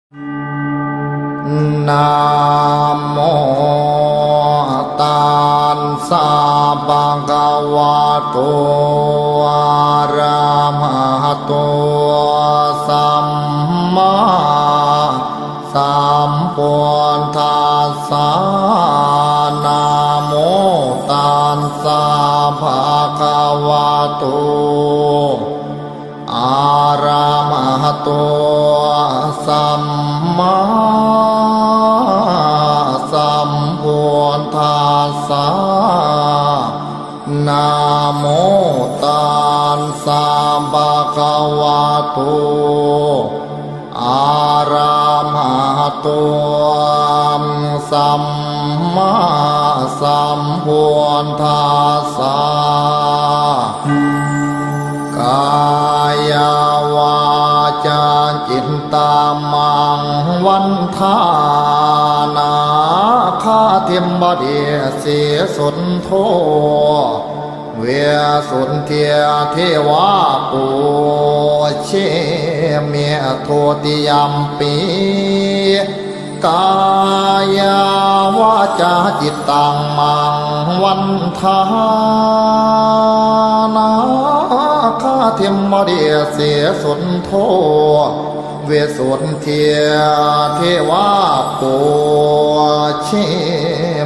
นะโมตัสสะภะคะวะโตอะระหะโตสัมมาสัมพุทธัสสะนะโมตัสสะภะคะวะโตอะระหะโตสัมมาสัมพุทธัสสะนะโมตัสสะภะคะวะโตอะระหะโตสัมมาสัมพุทธัสสะกายวาจาจิตตามังวันทานาคาเทมบดีเสียสุนโทเวสุนเทียเทวาปูเชเมียโทติยัมปีกายวาจาจิตตังมังวันทานาคาเทมบดีเสียสุนโทเวสุนเทียเทวาปูเช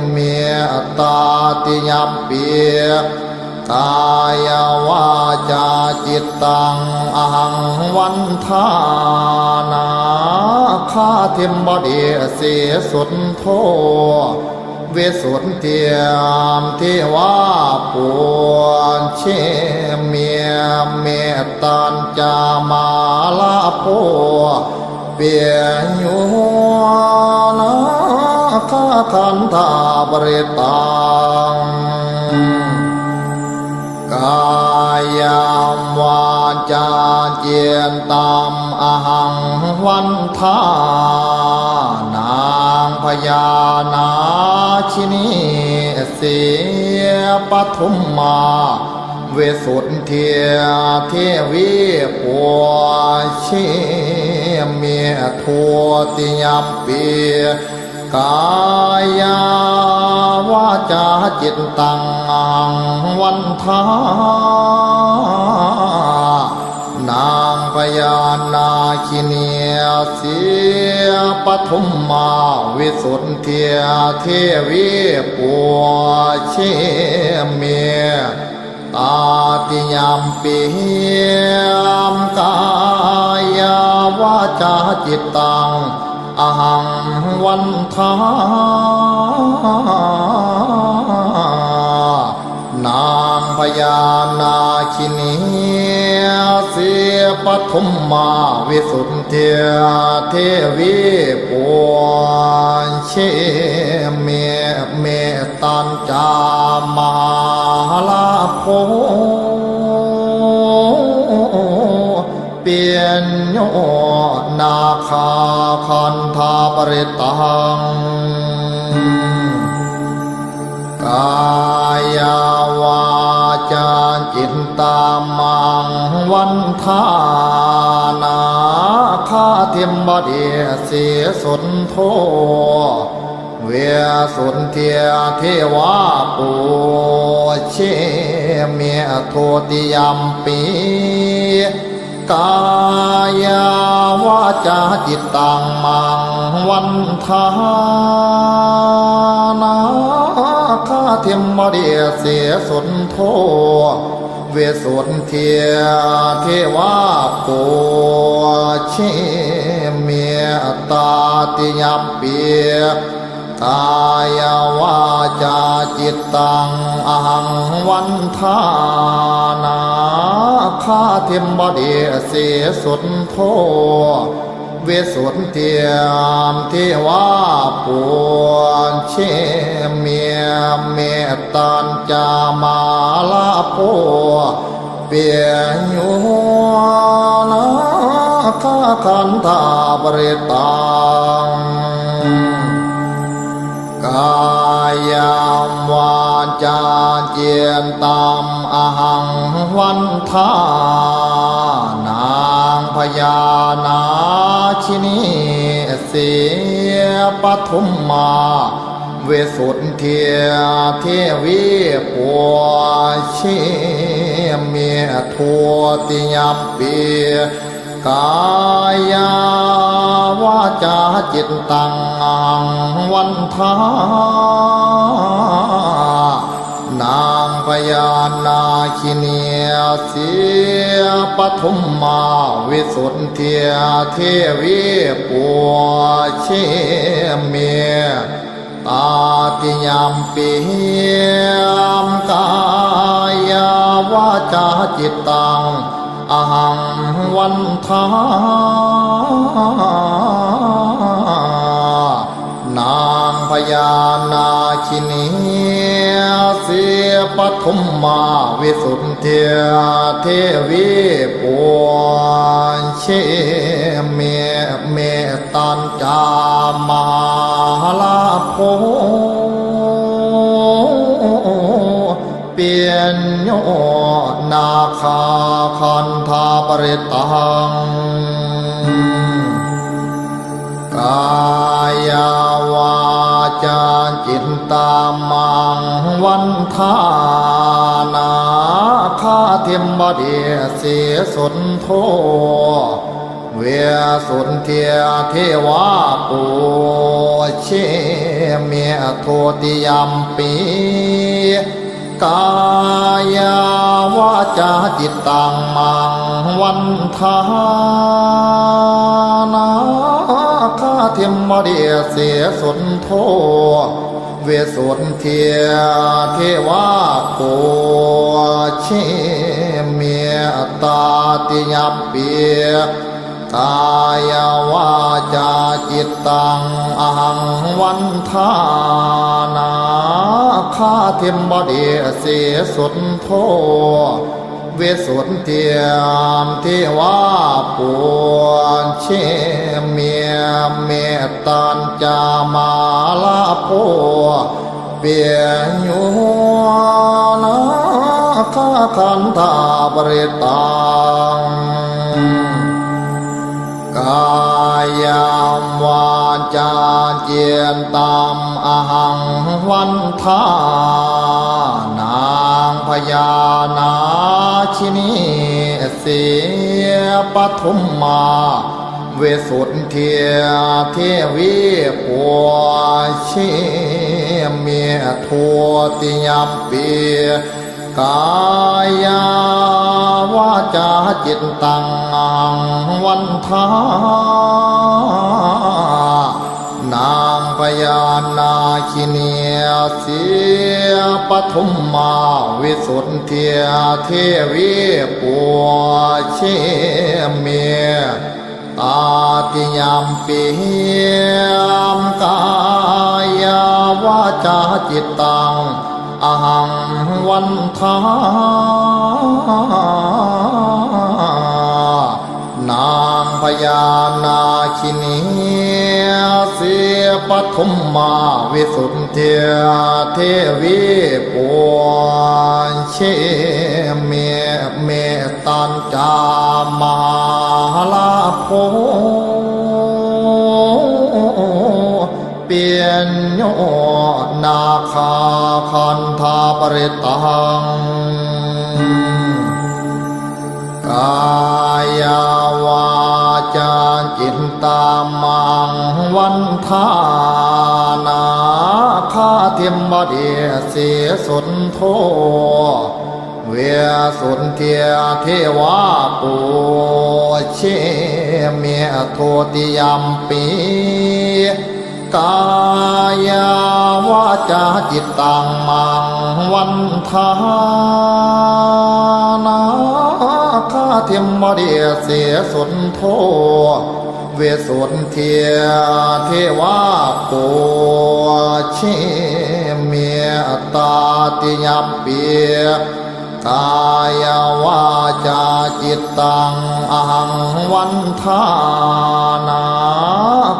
เมียตาติยัมปีกายวาจาจิตตังอหังวันทานาคาเทมบดีเสียสุนโทเวสุนเทียมเทวาปูเชเมียเมตตัญจามาลาโพเปียโยนาคาคันธาบริตังกายาวาจาเจียนตามอหังวันทานางพญานาชินีเสียปทุมมาเวสุนเทียเทวีปัวเชเมียทัวติยัมปีกายาวาจาจิตตังวันทานางพญานาคิเนียเสียปทุมมาวิสุทธิเทวีปัวเชเมียตาติยัมปีมกายาวาจาจิตตังอหังวันทานางพญานาคินีเสียปทุมมาวิสุทธิเทวีปัวเชเมตัญจามาลาโพเปียนโยนาคาคันธาปริตังกายาวาจาจิตตามังวันทานาคาเทมบดีเสียสุนโทเวสุนเทียเทวาปูเชเมียโทติยัมปีกายาวาจาจิตตังมังวันทานาคาเทมบดีเสียสุนโทเวสุนเทียเทวาปูเชเมียตาติยัมปีกายวาจาจิตตังอหังวันทานาคาเทมบดีเสียสุนโทเวสุนเทียมเทวาปูเชเมียเมตตัญจามาลาโพเปียโยนาคาคันธาบริตังกายาวาจาเจียนตามอหังวันทานางพ ญานาชินีเสียปทุมมาเวสุนเทียเทวีปัวเชเมียทัวติยมปีกายาวาจาจิตตังวันทานางพญานาคิเนียเสียปทุมมาวิสุทธิเทวีปัวเชเมียตาติยามปีมกายาวาจาจิตตังอหังวันทานางพญานาคินีเสียปทุมมาวิสุทธิเทวีปัวเชเมตัญจามาลาโภเปียนโยนาคาคันธาปริตังกายาวาจาจิตตามังวันทานาคาเทมบดีเสียสุนโทเวสุนเทียเทวาปูเชเมียโทติยมปีกายาวาจาจิตตังมังวันทานาคาเทมบดีเสียสุนโทเวสุนเทียเทวาปูเชเมียตาติยมปีกายวาจาจิตตังอหังวันทานาคาเทมบดีเสียสุนโทเวสุนเทียมเทวาปูเชเมียเมตัญจามาลาโภเปียโยนาคาคันธาปริตังกายาวาจาเจียนตามอหังวันทานางพญานาชินีเสียปทุมมาเวสุทธิเทวีปัวเชเมียทัวติยมปีกายาวาจาจิตตังวันทานางพญานาคิเนียเสียปทุมมาวิสุทธิเทวีปัวเชเมียตาติยมปีมกายาวาจาจิตตังอหังวันทานางพญานาคินีเสียปทุมมาวิสุทธิเทวีปัวเชเมตัญจามาลาโภเปียนโยนาคาคันธาปริตังกายาวาจาจิตตามังวันทานาคาเทมบดีเสียสุนโทเวสุนเทียเทวาปูเชเมียโทติยมปีกายาวาจาจิตตังมังวันทานาคาเทมบดีเสียสุนโทเวสุนเทียเทวาปูเชเมียตาติยมปีกายาวาจาจิตตังอหังวันทานา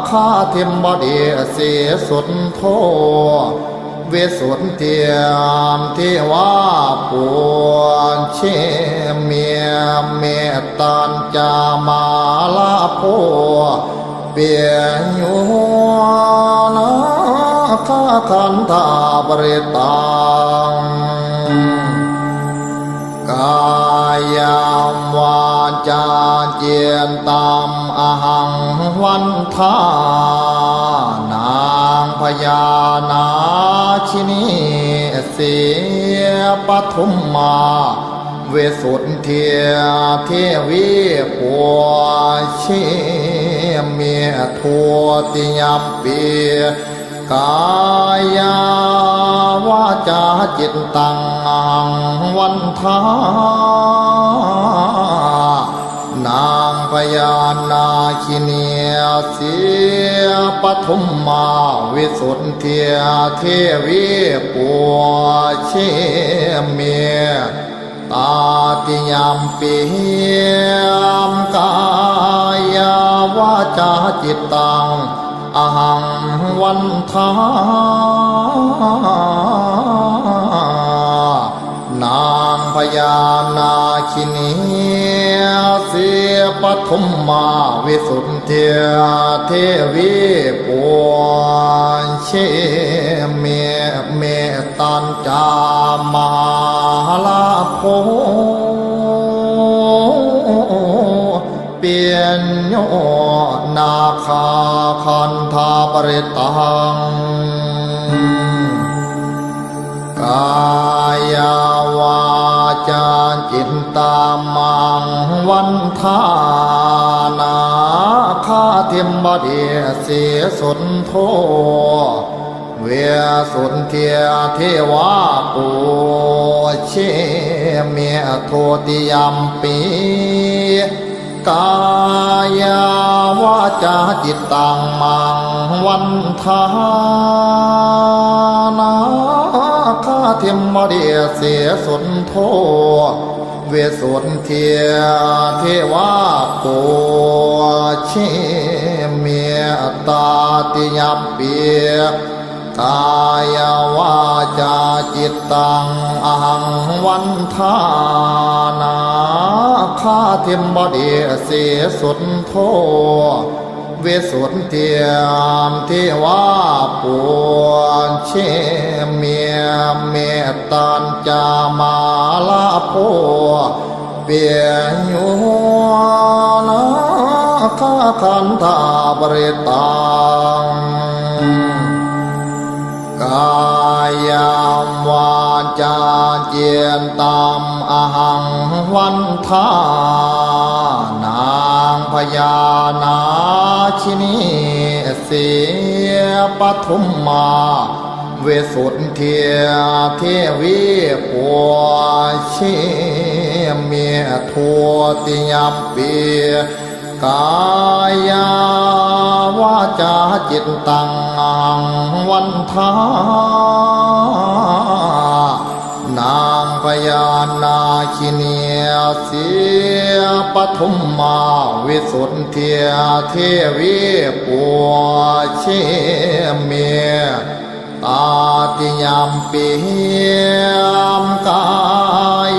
คาเทมบดีเสียสุนโท วิสุทธิยมเทวาปุญเชเมียเมตตัญจามาลาโภเปียโยนาคาคันธาปริตังกายามวาจาเจียนตามอหังวันทานางพญานาชินีเสียปทุมมาเวสุทธิเทวีปัวเชเมียทัวติยมปีกายาวาจาจิตตังวันทานางพญานาคิเนียเสียปทุมมาวิสุทธิเทวีปัวเชเมียตาติยมปีมกายาวาจาจิตตังอหังวันทานางพญานาคินีเสียปทุมมาวิสุทธิเทวีปัวเชเมเมตัญจามาลาโภเปียนโยนาคาคันธาปริตังกายาวาจาจิตตามังวันทานาคาเทมบดีเสียสุนโทเวสุนเทียเทวาปุเชเมียโทติยมปีกายาวาจาจิตตังมังวันทานาคาเทมมเดียเสียสุนโทเวสุนเทียเทวาปุเชเมียตาติยมปีกายาวาจาจิตตังอหังวันทานาคาเทมบดีเสียสุนโทเวสุทธิยมเทวาปุญเชเมียเมตตัญจามาลาโภเปียโยนาคาคันธาปริตังกายามวาจาเจียนตามอหังวันทานางพญานาชินีเสียปทุมมาเวสุทธิเทวีปัวเชเมียทัวติยมปีกายาวาจาจิตตังวันทานางพญานาคิเนียเสียปทุมมาวิสุทธิเทวีปัวเชเมียตาติยมปีมกา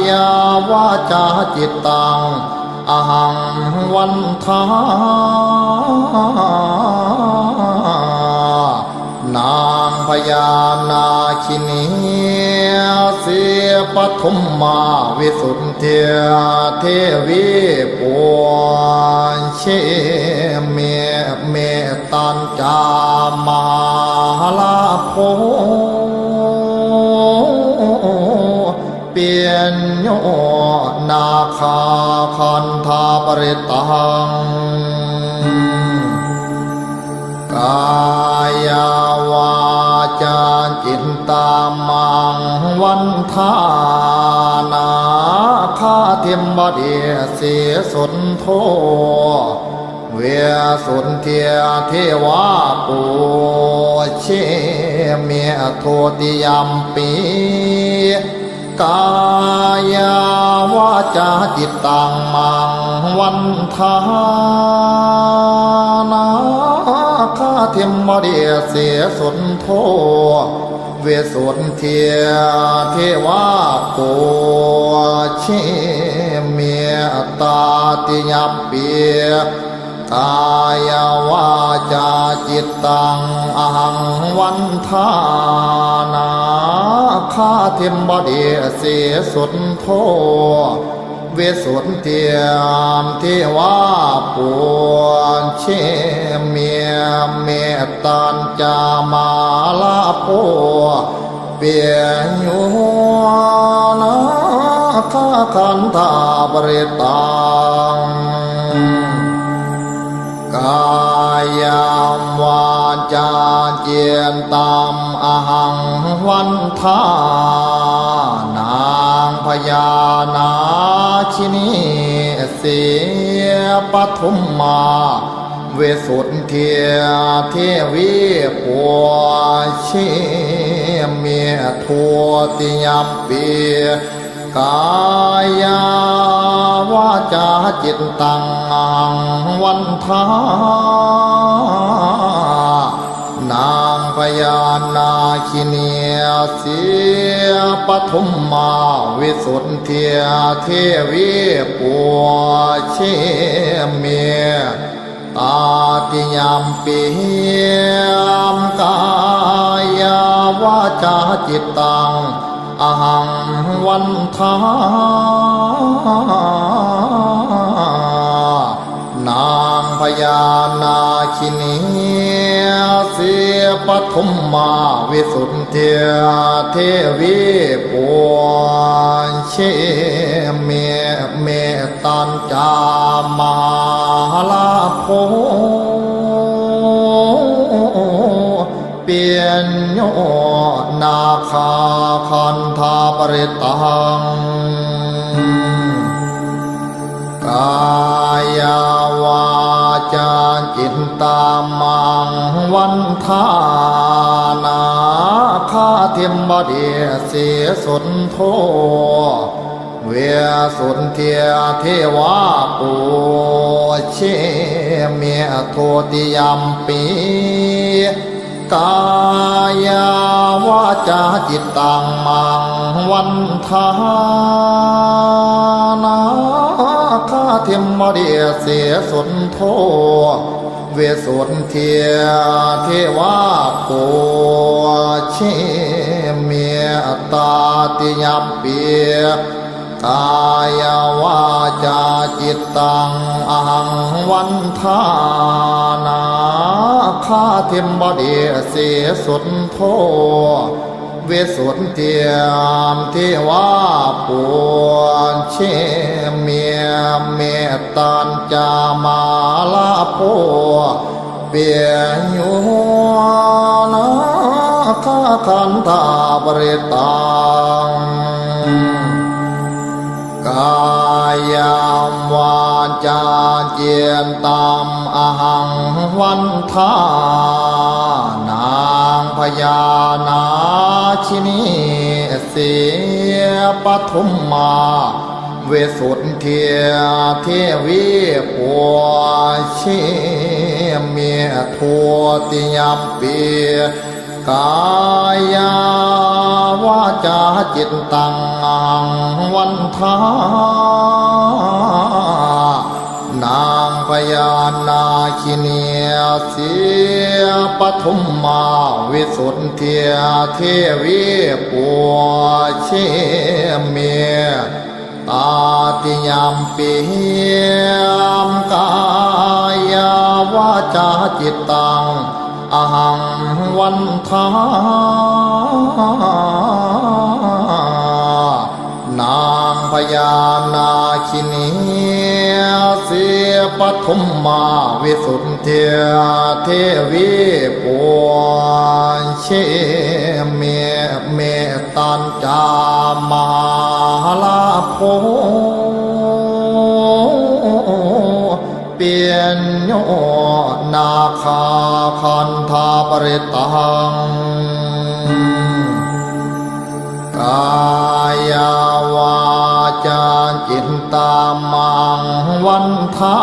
ยาวาจาจิตตังอหังวันทานางพญานาคินีเสียปทุมมาวิสุทธิเทวีปัวเชเมเมตัญจามาลาโภเปียนโยนาคาคันธาปริตังกายาวาจาจิตตามังวันทานาคาเทมบดีเสียสุนโทเวสุนเทียเทวาปุเชเมียโทติยมปีกายาวาจาจิตตังมังวันทานาคาเทมเดียเสียสุนโท เวสุนเทียเทวาปุเชเมียตาติยัมปีกายวาจาจิตตังอหังวันทานาคาเทมบดีเสสุนโทเวสุนเทียมเทวาปุเชเมียเมตตัญจามาลาโพเปียญุนาคาคันธาบริตังกายามวาจาเจียนตามอหังวันทานางพญานาชินีเสียปทุมมาเวสุนเทียเทวีปัวชิเมียทัวติยัมปีกายาวาจาจิตตังวันทานางพญานาคิเนียเสียปทุมมาวิสุทธิเทวีปัวเชเมียตาติยัมปีมกายาวาจาจิตตังอหังวันทานางพญานาคินีเสียปทุมมาวิสุทธิเทวีปัวเชเมตัญจามาลาโพเปียญโยนาคาคันธาปริตังกายาวาจาจิตตามังวันทานาคาเทมบดีเสสุนโทเวสุนเทียเทวาปุเชเมียโทติยัมปีกายาวาจาจิตตังมังวันทานาคาเทมเดียเสสุนโทเวสุนเทียเทวาปุเชเมียตาติยัมปีกายวาจาจิตตังอหังวันทานาคาเทมบดีเสสุนโทเวสุนเทียมเทวาปุเชเมียเมตตัญจามาลาโพเปียญุนาคาคันธาบริตังกายามวาจาเจียนตามอหังวันทานางพญานาชินีเสียปทุมมาเวสุทธิเทวีปัวเชเมียทัวติยัมปีกายาวาจาจิตตังวันทานางพญานาคิเนียเสียปทุมมาวิสุทธิเทวีปัวเชเมียตาติยัมปีมกายาวาจาจิตตังอหังวันทานางพญานาคินีเสียปทุมมาวิสุทธิเทวีปัวเชเมตัญจามาลาโพเปียญโยนาคาคันธาปริตังกายาวาจาจิตตามังวันทา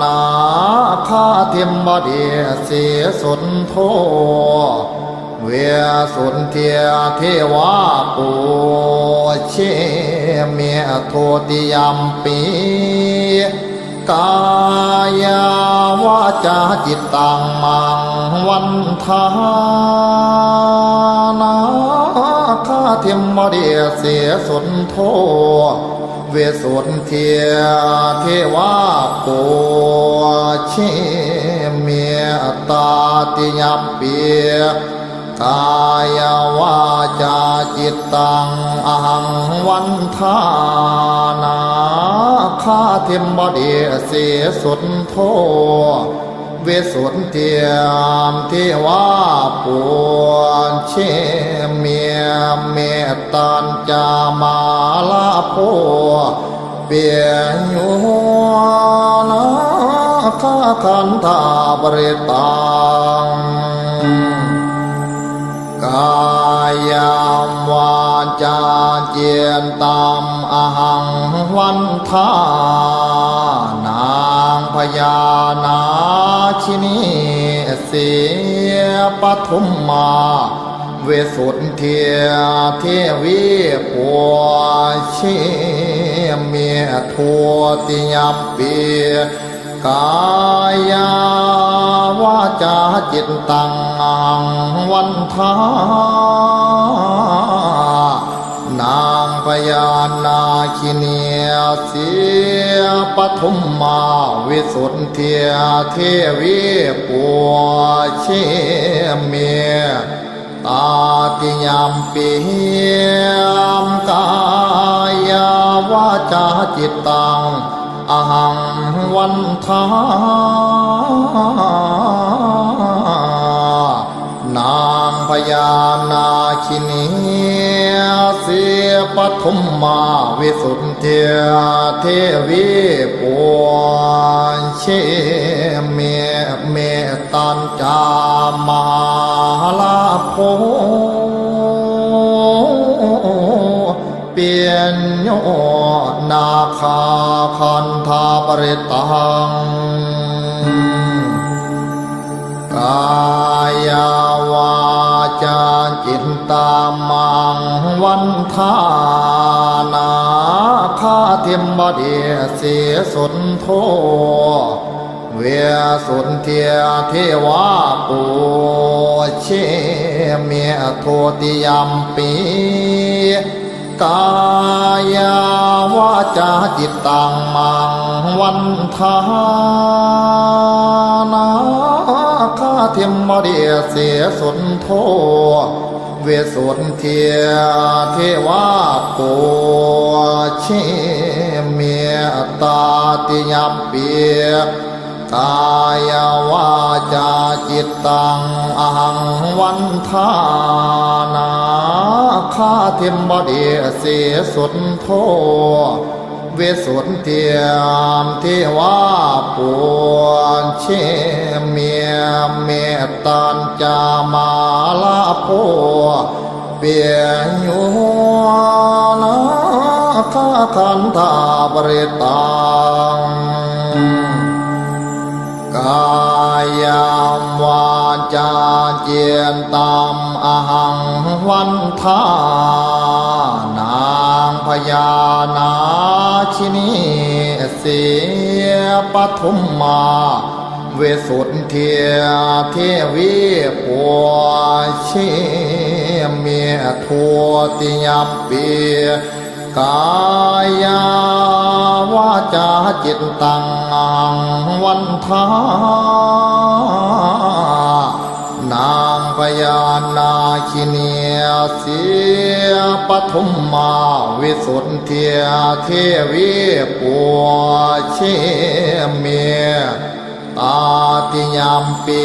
นาคาเทมบดีเสสุนโทเว เวสุนเทียเทวาปูเชเมโทติยัมปีกายาวาจาจิตตังมังวันทานาคาเทมมเดียเสียสนโทเวสุนเทียเทวาปูเชเมตาติยัมปีกายวาจาจิตตังอหังวันทานาคาเทมบดีเสียสุนโทเวสุนเทียมเทวาปูเชเมียเมตันจามาลาโพเปียโยนาคาคันธาบริตังกายามวาจาเจียนตามอหังวันทานางพญานาชินีเสียปทุมมาเวสุนเทียเทวีปัวเชเมียทัวติยัมปีกายาวาจาจิตตังวันทานางพญานาคิเนียเสียปทุมมาวิสุทธิเทียเทวีปัวเชเมียตาติยัมปีมกายาวาจาจิตตังอหังวันทานางพญานาคินีเสียปทุมมาวิสุทธิเทียเทวีปัวเชเมตันจามาลาโพเปียนโยนาคาคันธาปริตังกายาวาจาจิตตามังวันทานาคาเทมบดีเสียสุนโทเวสุนเทียเทวาปูเชเมียโทติยัมปีกายาวาจาจิตตังมังวันทานาคาเทมมเดียเสียสุนโทเวสุนเทียเทวาปูเชเมียตาติยัมปีกายวาจาจิตตังอหังวันทานาคาเทมบดีเสียสุนโทเวสุนเทียมเทวาปูเชเมียเมตันจามาลาโพเปียโยนาคาคันธาบริตังกายามวาจาเจียนตามอหังวันทานางพญานาชินีเสียปทุมมาเวสุทธิเทียเทวีปัวเชเมียทัวติยัมปีกายาวาจาจิตตังวันทานางพญานาคิเนียเสียปทุมมาวิสุทธิเทียเทวีปัวเชเมียตาติยัมปี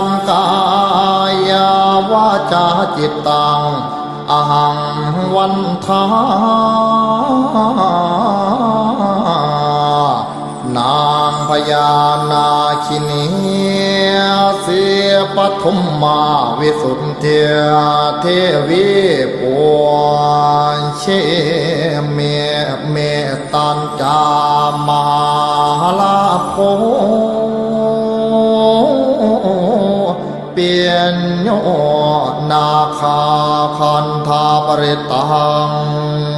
มกายาวาจาจิตตังอหังวันทานางพญานาคินีเสียปทุมมาวิสุทธิเทียเทวีปัวเชเมตันจามาลาโพเปียนโย คาคันธาปริตัง